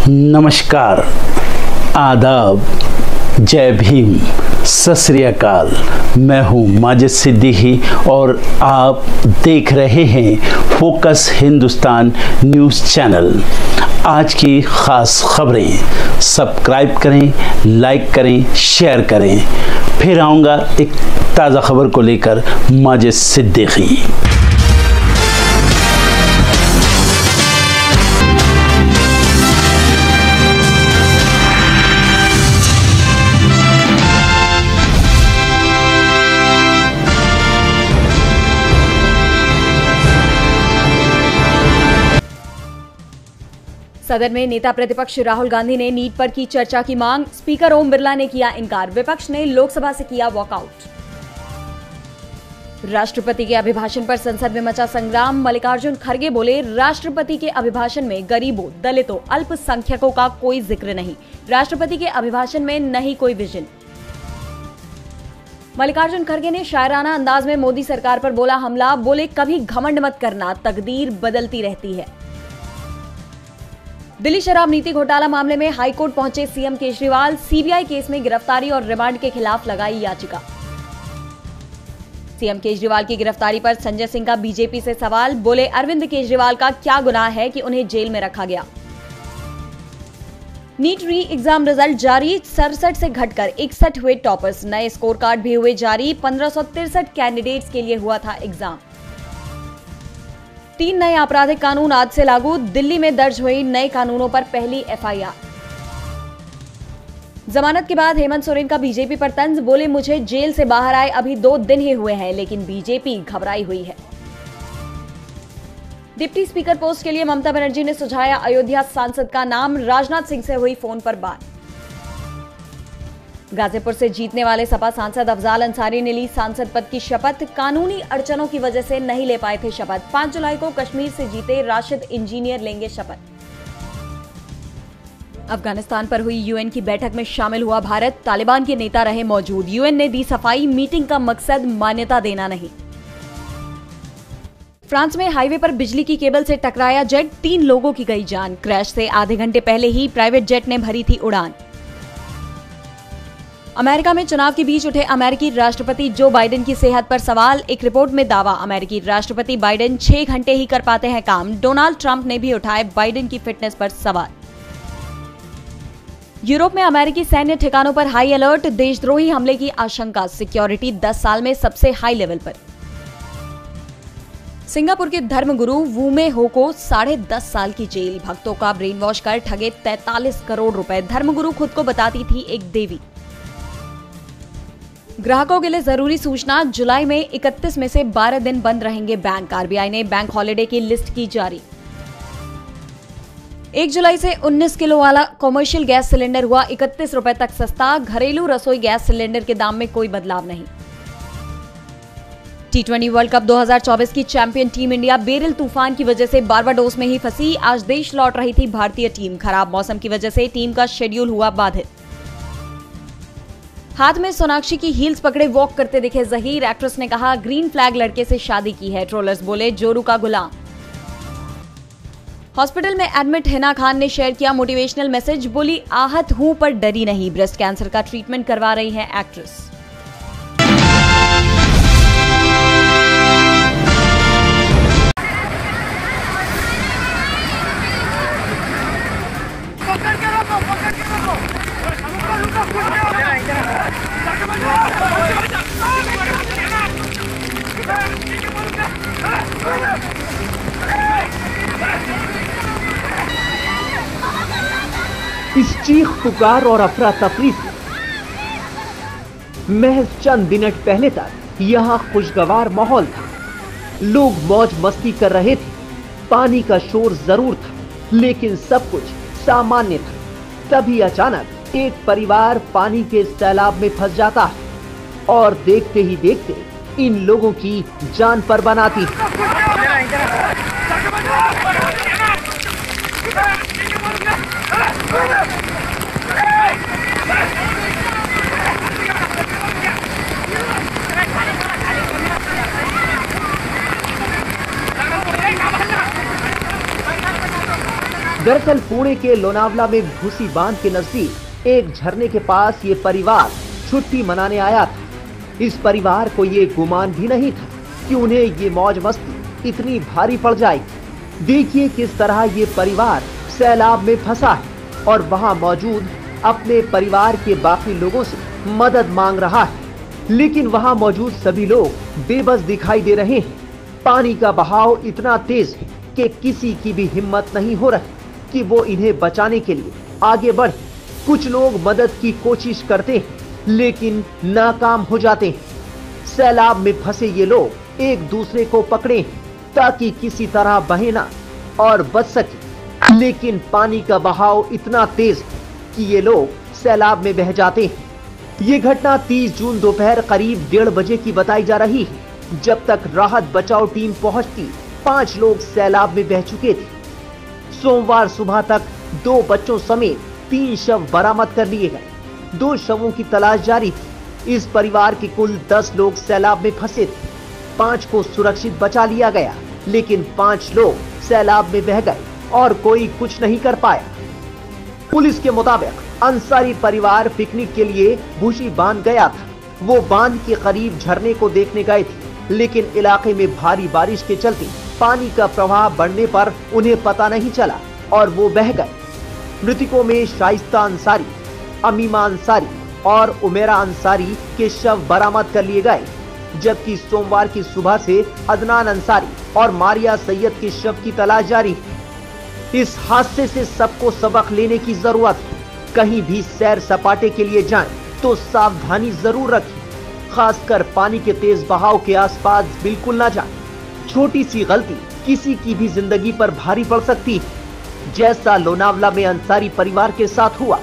नमस्कार, आदाब, जय भीम, सत श्री अकाल। मैं हूं माजिद सिद्दीकी और आप देख रहे हैं फोकस हिंदुस्तान न्यूज़ चैनल। आज की ख़ास खबरें सब्सक्राइब करें, लाइक करें, शेयर करें। फिर आऊँगा एक ताज़ा खबर को लेकर माजिद सिद्दीकी। सदन में नेता प्रतिपक्ष राहुल गांधी ने नीट पर की चर्चा की मांग। स्पीकर ओम बिरला ने किया इनकार। विपक्ष ने लोकसभा से किया वॉकआउट। राष्ट्रपति के अभिभाषण पर संसद में मचा संग्राम। मल्लिकार्जुन खड़गे बोले, राष्ट्रपति के अभिभाषण में गरीबों, दलितों, अल्पसंख्यकों का कोई जिक्र नहीं। राष्ट्रपति के अभिभाषण में नहीं कोई विजन। मल्लिकार्जुन खड़गे ने शायराना अंदाज में मोदी सरकार पर बोला हमला। बोले, कभी घमंड मत करना, तकदीर बदलती रहती है। दिल्ली शराब नीति घोटाला मामले में हाईकोर्ट पहुंचे सीएम केजरीवाल। सीबीआई केस में गिरफ्तारी और रिमांड के खिलाफ लगाई याचिका। सीएम केजरीवाल की गिरफ्तारी पर संजय सिंह का बीजेपी से सवाल। बोले, अरविंद केजरीवाल का क्या गुनाह है कि उन्हें जेल में रखा गया। नीट री एग्जाम रिजल्ट जारी। 67 से घटकर 61 हुए टॉपर्स। नए स्कोर कार्ड भी हुए जारी। 1563 कैंडिडेट्स के लिए हुआ था एग्जाम। 3 नए आपराधिक कानून आज से लागू। दिल्ली में दर्ज हुई नए कानूनों पर पहली एफआईआर। जमानत के बाद हेमंत सोरेन का बीजेपी पर तंज। बोले, मुझे जेल से बाहर आए अभी 2 दिन ही हुए हैं, लेकिन बीजेपी घबराई हुई है। डिप्टी स्पीकर पोस्ट के लिए ममता बनर्जी ने सुझाया अयोध्या सांसद का नाम। राजनाथ सिंह से हुई फोन पर बात। गाजीपुर से जीतने वाले सपा सांसद अफजाल अंसारी ने ली सांसद पद की शपथ। कानूनी अड़चनों की वजह से नहीं ले पाए थे शपथ। 5 जुलाई को कश्मीर से जीते राशिद इंजीनियर लेंगे शपथ। अफगानिस्तान पर हुई यूएन की बैठक में शामिल हुआ भारत। तालिबान के नेता रहे मौजूद। यूएन ने दी सफाई, मीटिंग का मकसद मान्यता देना नहीं। फ्रांस में हाईवे पर बिजली की केबल से टकराया जेट। 3 लोगों की गई जान। क्रैश से आधे घंटे पहले ही प्राइवेट जेट ने भरी थी उड़ान। अमेरिका में चुनाव के बीच उठे अमेरिकी राष्ट्रपति जो बाइडेन की सेहत पर सवाल। एक रिपोर्ट में दावा, अमेरिकी राष्ट्रपति बाइडेन 6 घंटे ही कर पाते हैं काम। डोनाल्ड ट्रंप ने भी उठाए बाइडेन की फिटनेस पर सवाल। यूरोप में अमेरिकी सैन्य ठिकानों पर हाई अलर्ट। देशद्रोही हमले की आशंका। सिक्योरिटी 10 साल में सबसे हाई लेवल पर। सिंगापुर के धर्मगुरु वू में हो को 10.5 साल की जेल। भक्तों का ब्रेन वॉश कर ठगे 43 करोड़ रुपए। धर्मगुरु खुद को बताती थी एक देवी। ग्राहकों के लिए जरूरी सूचना, जुलाई में 31 में से 12 दिन बंद रहेंगे बैंक। आरबीआई ने बैंक हॉलिडे की लिस्ट की जारी। 1 जुलाई से 19 किलो वाला कॉमर्शियल गैस सिलेंडर हुआ 31 रुपए तक सस्ता। घरेलू रसोई गैस सिलेंडर के दाम में कोई बदलाव नहीं। T20 वर्ल्ड कप 2024 की चैंपियन टीम इंडिया बेरिल तूफान की वजह से बारबाडोस में ही फंसी। आज देश लौट रही थी भारतीय टीम। खराब मौसम की वजह से टीम का शेड्यूल हुआ बाधित। हाथ में सोनाक्षी की हील्स पकड़े वॉक करते दिखे जहीर। एक्ट्रेस ने कहा, ग्रीन फ्लैग लड़के से शादी की है। ट्रोलर्स बोले, जोरू का गुलाम। हॉस्पिटल में एडमिट हिना खान ने शेयर किया मोटिवेशनल मैसेज। बोली, आहत हूं पर डरी नहीं। ब्रेस्ट कैंसर का ट्रीटमेंट करवा रही हैं एक्ट्रेस। इस चीख पुकार और अफरा तफरी से महज चंद मिनट पहले तक यहां खुशगवार माहौल था। लोग मौज मस्ती कर रहे थे। पानी का शोर जरूर था, लेकिन सब कुछ सामान्य था। तभी अचानक एक परिवार पानी के सैलाब में फंस जाता है और देखते ही देखते इन लोगों की जान पर बनाती है। दरअसल पुणे के लोनावला में भूसी बांध के नजदीक एक झरने के पास ये परिवार छुट्टी मनाने आया था। इस परिवार को ये गुमान भी नहीं था कि उन्हें ये मौज मस्ती इतनी भारी पड़ जाएगी। देखिए किस तरह ये परिवार सैलाब में फंसा है और वहां मौजूद अपने परिवार के बाकी लोगों से मदद मांग रहा है, लेकिन वहां मौजूद सभी लोग बेबस दिखाई दे रहे हैं। पानी का बहाव इतना तेज है कि किसी की भी हिम्मत नहीं हो रही कि वो इन्हें बचाने के लिए आगे बढ़े। कुछ लोग मदद की कोशिश करते हैं लेकिन नाकाम हो जाते हैं। सैलाब में फंसे ये लोग एक दूसरे को पकड़े ताकि किसी तरह बहे ना और बच सके, लेकिन पानी का बहाव इतना तेज है कि ये लोग सैलाब में बह जाते हैं। ये घटना 30 जून दोपहर करीब 1:30 बजे की बताई जा रही है। जब तक राहत बचाव टीम पहुंचती 5 लोग सैलाब में बह चुके थे। सोमवार सुबह तक 2 बच्चों समेत 3 शव बरामद कर लिए गए। 2 शवों की तलाश जारी थी। इस परिवार के कुल 10 लोग सैलाब में फंसे थे। 5 को सुरक्षित बचा लिया गया, लेकिन 5 लोग सैलाब में बह गए और कोई कुछ नहीं कर पाया। पुलिस के मुताबिक अंसारी परिवार पिकनिक के लिए भूसी बांध गया था। वो बांध के करीब झरने को देखने गए थे, लेकिन इलाके में भारी बारिश के चलते पानी का प्रवाह बढ़ने पर उन्हें पता नहीं चला और वो बह गए। मृतकों में शाइस्ता अंसारी, अमीमा अंसारी और उमेरा अंसारी के शव बरामद कर लिए गए, जबकि सोमवार की सुबह से अदनान अंसारी और मारिया सैयद के शव की तलाश जारी है। इस हादसे से सबको सबक लेने की जरूरत है। कहीं भी सैर सपाटे के लिए जाएं तो सावधानी जरूर रखें, खासकर पानी के तेज बहाव के आसपास बिल्कुल ना जाएं। छोटी सी गलती किसी की भी जिंदगी पर भारी पड़ सकती है, जैसा लोनावला में अंसारी परिवार के साथ हुआ।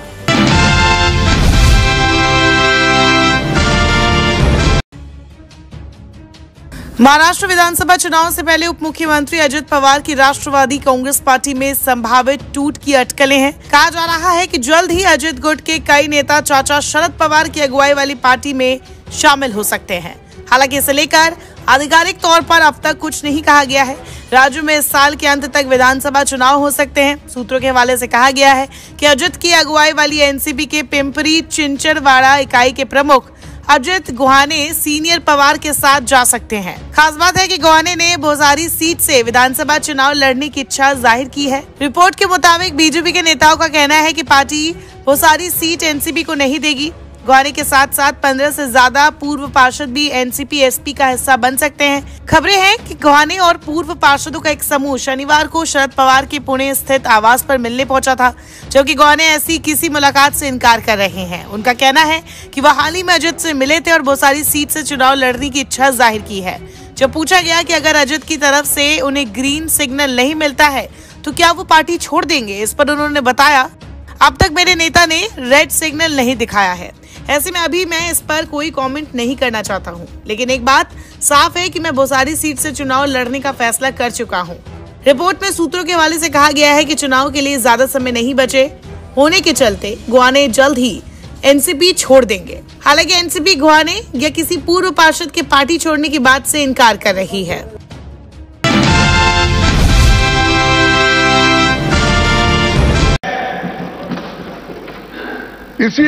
महाराष्ट्र विधानसभा चुनाव से पहले उप मुख्यमंत्री अजित पवार की राष्ट्रवादी कांग्रेस पार्टी में संभावित टूट की अटकलें हैं। कहा जा रहा है कि जल्द ही अजित गुट के कई नेता चाचा शरद पवार की अगुवाई वाली पार्टी में शामिल हो सकते हैं। हालांकि इसे लेकर आधिकारिक तौर पर अब तक कुछ नहीं कहा गया है। राज्य में इस साल के अंत तक विधानसभा चुनाव हो सकते हैं। सूत्रों के हवाले से कहा गया है कि अजित की अगुवाई वाली एनसीपी के पिंपरी चिंचड़वाड़ा इकाई के प्रमुख अजित गुहाने सीनियर पवार के साथ जा सकते हैं। खास बात है कि गुहाने ने भोसारी सीट से विधानसभा चुनाव लड़ने की इच्छा जाहिर की है। रिपोर्ट के मुताबिक बीजेपी के नेताओं का कहना है कि पार्टी भोसारी सीट एनसीपी को नहीं देगी। गुहाने के साथ साथ 15 से ज्यादा पूर्व पार्षद भी एनसीपी एसपी का हिस्सा बन सकते हैं। खबरें हैं कि गुहाने और पूर्व पार्षदों का एक समूह शनिवार को शरद पवार के पुणे स्थित आवास पर मिलने पहुंचा था, जबकि गुहाने ऐसी किसी मुलाकात से इनकार कर रहे हैं। उनका कहना है कि वह हाल ही में अजित से मिले थे और भोसारी सीट से चुनाव लड़ने की इच्छा जाहिर की है। जब पूछा गया कि अगर अजित की तरफ से उन्हें ग्रीन सिग्नल नहीं मिलता है तो क्या वो पार्टी छोड़ देंगे, इस पर उन्होंने बताया, अब तक मेरे नेता ने रेड सिग्नल नहीं दिखाया है। ऐसे में अभी मैं इस पर कोई कमेंट नहीं करना चाहता हूं, लेकिन एक बात साफ है कि मैं भोसारी सीट से चुनाव लड़ने का फैसला कर चुका हूं। रिपोर्ट में सूत्रों के हवाले से कहा गया है कि चुनाव के लिए ज्यादा समय नहीं बचे होने के चलते गुहाने जल्द ही एनसीपी छोड़ देंगे। हालांकि एनसीपी गुहाने या किसी पूर्व पार्षद के पार्टी छोड़ने की बात से इनकार कर रही है। इसी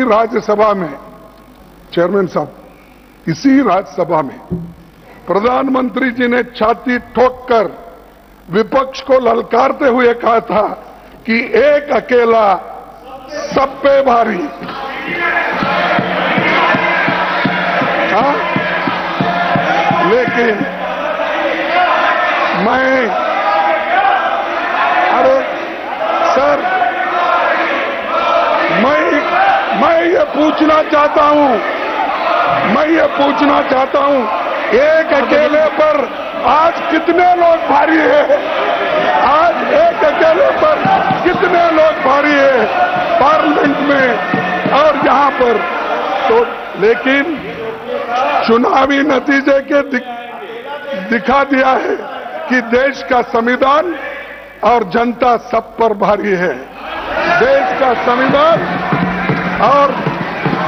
राज्यसभा में चेयरमैन साहब, इसी राज्यसभा में प्रधानमंत्री जी ने छाती ठोककर विपक्ष को ललकारते हुए कहा था कि एक अकेला सब पे भारी। लेकिन अरे सर, मैं ये पूछना चाहता हूं, एक अकेले पर आज कितने लोग भारी है? आज एक अकेले पर कितने लोग भारी है पार्लियामेंट में और यहां पर? तो लेकिन चुनावी नतीजे के दिखा दिया है कि देश का संविधान और जनता सब पर भारी है। देश का संविधान और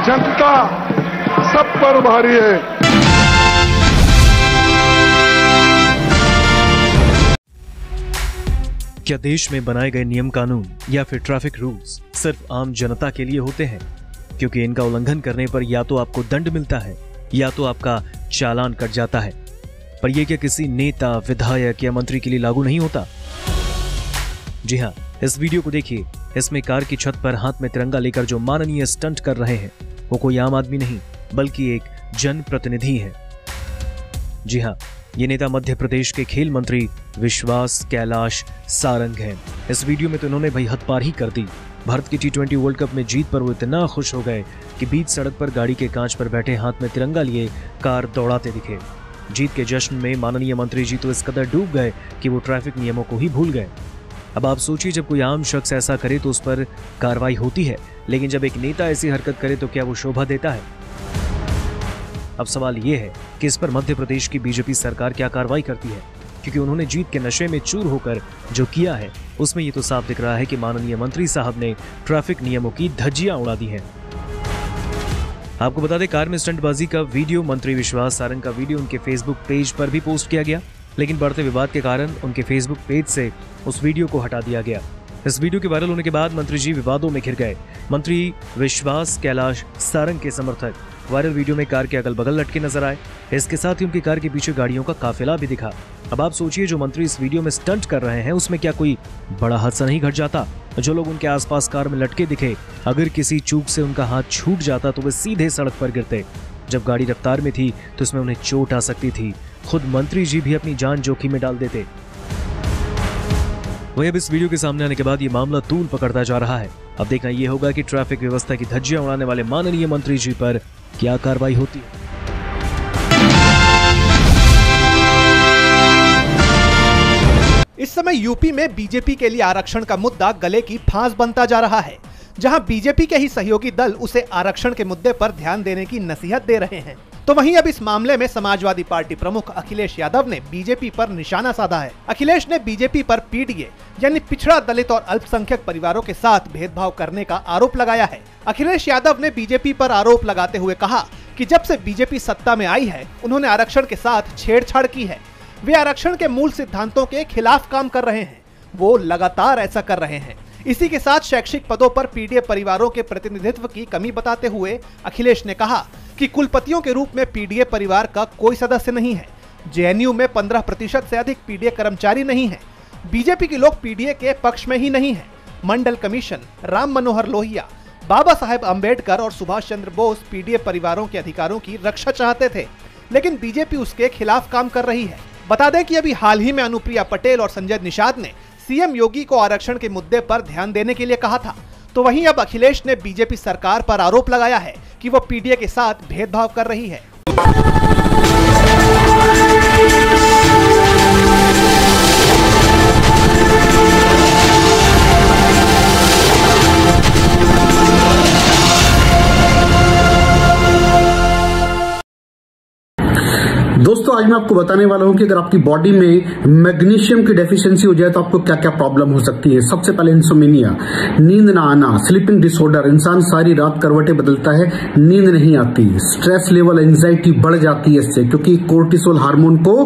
जनता सब पर भारी है। क्या देश में बनाए गए नियम कानून या फिर ट्रैफिक रूल्स सिर्फ आम जनता के लिए होते हैं? क्योंकि इनका उल्लंघन करने पर या तो आपको दंड मिलता है या तो आपका चालान कट जाता है। पर यह क्या किसी नेता, विधायक या मंत्री के लिए लागू नहीं होता? जी हाँ, इस वीडियो को देखिए। इसमें कार की छत पर हाथ में तिरंगा लेकर जो माननीय स्टंट कर रहे हैं वो कोई आम आदमी नहीं बल्कि एक जनप्रतिनिधि है। जी हाँ, ये नेता मध्य प्रदेश के खेल मंत्री विश्वास कैलाश सारंग हैं। इस वीडियो में तो इन्होंने भाई हद पार ही कर दी। भारत की T20 वर्ल्ड कप में जीत पर वो इतना खुश हो गए कि बीच सड़क पर गाड़ी के कांच पर बैठे हाथ में तिरंगा लिए कार दौड़ाते दिखे। जीत के जश्न में माननीय मंत्री जी तो इस कदर डूब गए कि वो ट्रैफिक नियमों को ही भूल गए। अब आप सोचिए, जब कोई आम शख्स ऐसा करे तो उस पर कार्रवाई होती है, लेकिन जब एक नेता ऐसी हरकत करे तो क्या वो शोभा देता है? अब सवाल ये है कि इस पर मध्य प्रदेश की बीजेपी सरकार क्या कार्रवाई करती है, क्योंकि उन्होंने जीत के नशे में चूर होकर जो किया है उसमें ये तो साफ दिख रहा है कि माननीय मंत्री साहब ने ट्रैफिक नियमों की धज्जियां उड़ा दी हैं। आपको बता दें, कार में स्टंटबाजी का वीडियो, मंत्री विश्वास सारंग का वीडियो उनके फेसबुक पेज पर भी पोस्ट किया गया, लेकिन बढ़ते विवाद के कारण उनके फेसबुक पेज से उस वीडियो को हटा दिया गया। इस वीडियो के वायरल होने के बाद मंत्री जी विवादों में घिर गए। मंत्री विश्वास कैलाश सारंग के समर्थक वायरल वीडियो में कार के अगल बगल लटके नजर आए। इसके साथ ही उनकी कार के पीछे गाड़ियों का काफिला भी दिखा। अब आप सोचिए, जो मंत्री इस वीडियो में स्टंट कर रहे हैं उसमें क्या कोई बड़ा हादसा नहीं घट जाता? जो लोग उनके आसपास कार में लटके दिखे, अगर किसी चूक से उनका हाथ छूट जाता तो वे सीधे सड़क पर गिरते। जब गाड़ी रफ्तार में थी तो इसमें उन्हें चोट आ सकती थी। खुद मंत्री जी भी अपनी जान जोखिम में डाल देते। वही अब इस वीडियो के सामने आने के बाद ये मामला तूल पकड़ता जा रहा है। अब देखना ये होगा कि ट्रैफिक व्यवस्था की धज्जियां उड़ाने वाले माननीय मंत्री जी पर क्या कार्रवाई होती है। इस समय यूपी में बीजेपी के लिए आरक्षण का मुद्दा गले की फांस बनता जा रहा है, जहां बीजेपी के ही सहयोगी दल उसे आरक्षण के मुद्दे पर ध्यान देने की नसीहत दे रहे हैं। तो वहीं अब इस मामले में समाजवादी पार्टी प्रमुख अखिलेश यादव ने बीजेपी पर निशाना साधा है। अखिलेश ने बीजेपी पर पीडीए यानी पिछड़ा, दलित और अल्पसंख्यक परिवारों के साथ भेदभाव करने का आरोप लगाया है। अखिलेश यादव ने बीजेपी पर आरोप लगाते हुए कहा कि जब से बीजेपी सत्ता में आई है उन्होंने आरक्षण के साथ छेड़छाड़ की है। वे आरक्षण के मूल सिद्धांतों के खिलाफ काम कर रहे हैं। वो लगातार ऐसा कर रहे हैं। इसी के साथ शैक्षिक पदों पर पीडीए परिवारों के प्रतिनिधित्व की कमी बताते हुए अखिलेश ने कहा कि कुलपतियों के रूप में पीडीए परिवार का कोई सदस्य नहीं है। जेएनयू में 15% से अधिक पीडीए कर्मचारी नहीं है। बीजेपी के लोग पीडीए के पक्ष में ही नहीं है। मंडल कमीशन, राम मनोहर लोहिया, बाबा साहेब अंबेडकर और सुभाष चंद्र बोस पीडीए परिवारों के अधिकारों की रक्षा चाहते थे, लेकिन बीजेपी उसके खिलाफ काम कर रही है। बता दें कि अभी हाल ही में अनुप्रिया पटेल और संजय निषाद ने सीएम योगी को आरक्षण के मुद्दे पर ध्यान देने के लिए कहा था। तो वहीं अब अखिलेश ने बीजेपी सरकार पर आरोप लगाया है कि वो पीडीए के साथ भेदभाव कर रही है। दोस्तों, आज मैं आपको बताने वाला हूं कि अगर आपकी बॉडी में मैग्नीशियम की डेफिशिएंसी हो जाए तो आपको क्या क्या प्रॉब्लम हो सकती है। सबसे पहले इंसोम्निया, नींद ना आना, स्लीपिंग डिसऑर्डर, इंसान सारी रात करवटें बदलता है, नींद नहीं आती, स्ट्रेस लेवल, एंजाइटी बढ़ जाती है इससे, क्योंकि कोर्टिसोल हार्मोन को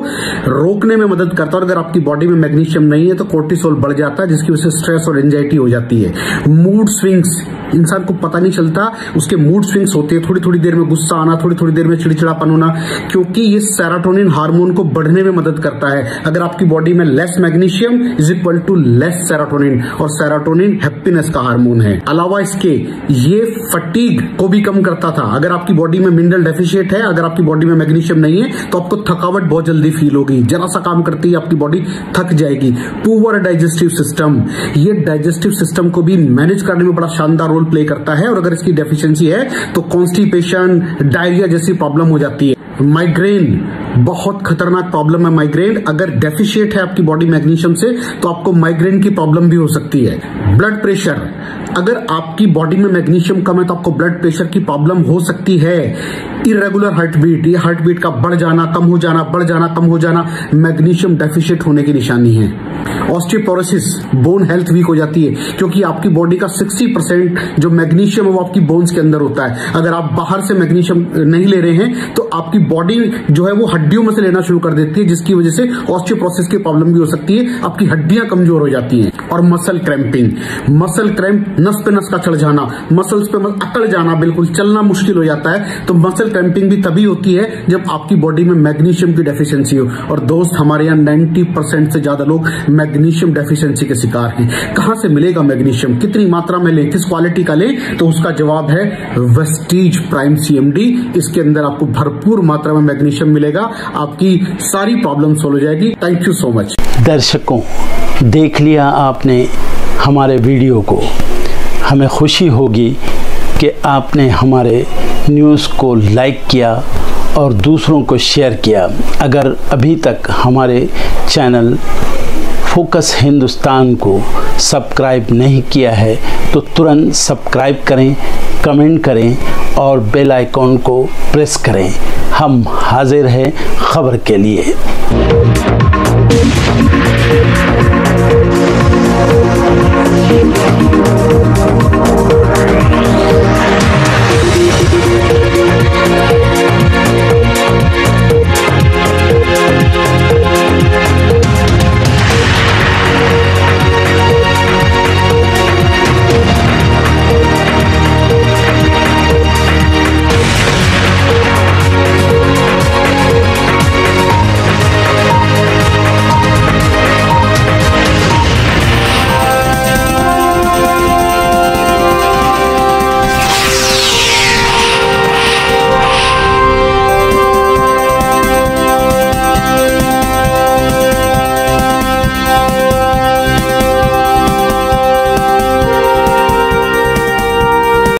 रोकने में मदद करता है। और अगर आपकी बॉडी में मैग्नीशियम नहीं है तो कोर्टिसोल बढ़ जाता है, जिसकी वजह से स्ट्रेस और एंजाइटी हो जाती है। मूड स्विंग्स, इंसान को पता नहीं चलता उसके मूड स्विंग्स होते हैं, थोड़ी थोड़ी देर में गुस्सा आना, थोड़ी थोड़ी देर में चिड़चिड़ापन होना, क्योंकि ये सेरोटोनिन हार्मोन को बढ़ने में मदद करता है। अगर आपकी बॉडी में less magnesium is equal to less serotonin, और सेरोटोनिन हैप्पीनेस का हार्मोन है। अलावा इसके ये फटीग को भी कम करता था। अगर आपकी बॉडी में मिनरल डेफिशिएट है, अगर आपकी बॉडी में मैग्नीशियम नहीं है तो आपको थकावट बहुत जल्दी फील होगी, जरा सा काम करती है आपकी बॉडी थक जाएगी। पुअर डाइजेस्टिव सिस्टम, ये डाइजेस्टिव सिस्टम को भी मैनेज करने में बड़ा शानदार रोल प्ले करता है, और अगर इसकी डेफिशिएंसी है तो कॉन्स्टिपेशन, डायरिया जैसी प्रॉब्लम हो जाती है। माइग्रेन बहुत खतरनाक प्रॉब्लम है। माइग्रेन अगर डेफिशिएट है आपकी बॉडी मैग्नीशियम से तो आपको माइग्रेन की प्रॉब्लम भी हो सकती है। ब्लड प्रेशर, अगर आपकी बॉडी में मैग्नीशियम कम है तो आपको ब्लड प्रेशर की प्रॉब्लम हो सकती है। इरेगुलर हार्टबीट, ये हार्टबीट का बढ़ जाना, कम हो जाना, बढ़ जाना, कम हो जाना, मैग्नीशियम डेफिशिएट होने की निशानी है। ऑस्टियोपोरोसिस, बोन हेल्थ वीक हो जाती है, क्योंकि आपकी बॉडी का 60% जो मैग्नीशियम है वो आपकी बोन्स के अंदर होता है। अगर आप बाहर से मैग्नीशियम नहीं ले रहे हैं तो आपकी बॉडी जो है वो हड्डियों में से लेना शुरू कर देती है, जिसकी वजह से ऑस्टियोपोरोसिस की प्रॉब्लम भी हो सकती है, आपकी हड्डियां कमजोर हो जाती हैं। और मसल क्रैम्पिंग, मसल क्रैम्प, नस पे नस का चढ़ जाना, मसल्स पे अकड़ जाना, बिल्कुल चलना मुश्किल हो जाता है। तो मसल क्रैम्पिंग भी तभी होती है जब आपकी बॉडी में मैग्नीशियम की डेफिशिएंसी हो। और दोस्त, हमारे यहाँ 90% से ज्यादा लोग मैग्नीशियम डेफिशिएंसी के शिकार हैं। कहां से मिलेगा मैग्नीशियम, कितनी मात्रा में लें, किस क्वालिटी का लें? तो उसका जवाब है वेस्टीज प्राइम CMD। इसके अंदर आपको भरपूर मात्रा में मैग्नीशियम मिलेगा, आपकी सारी प्रॉब्लम सोल्व हो जाएगी। Thank you so much. दर्शकों, देख लिया आपने हमारे वीडियो को। हमें खुशी होगी कि आपने हमारे न्यूज़ को लाइक किया और दूसरों को शेयर किया। अगर अभी तक हमारे चैनल फोकस हिंदुस्तान को सब्सक्राइब नहीं किया है तो तुरंत सब्सक्राइब करें, कमेंट करें और बेल आइकॉन को प्रेस करें। हम हाजिर हैं खबर के लिए।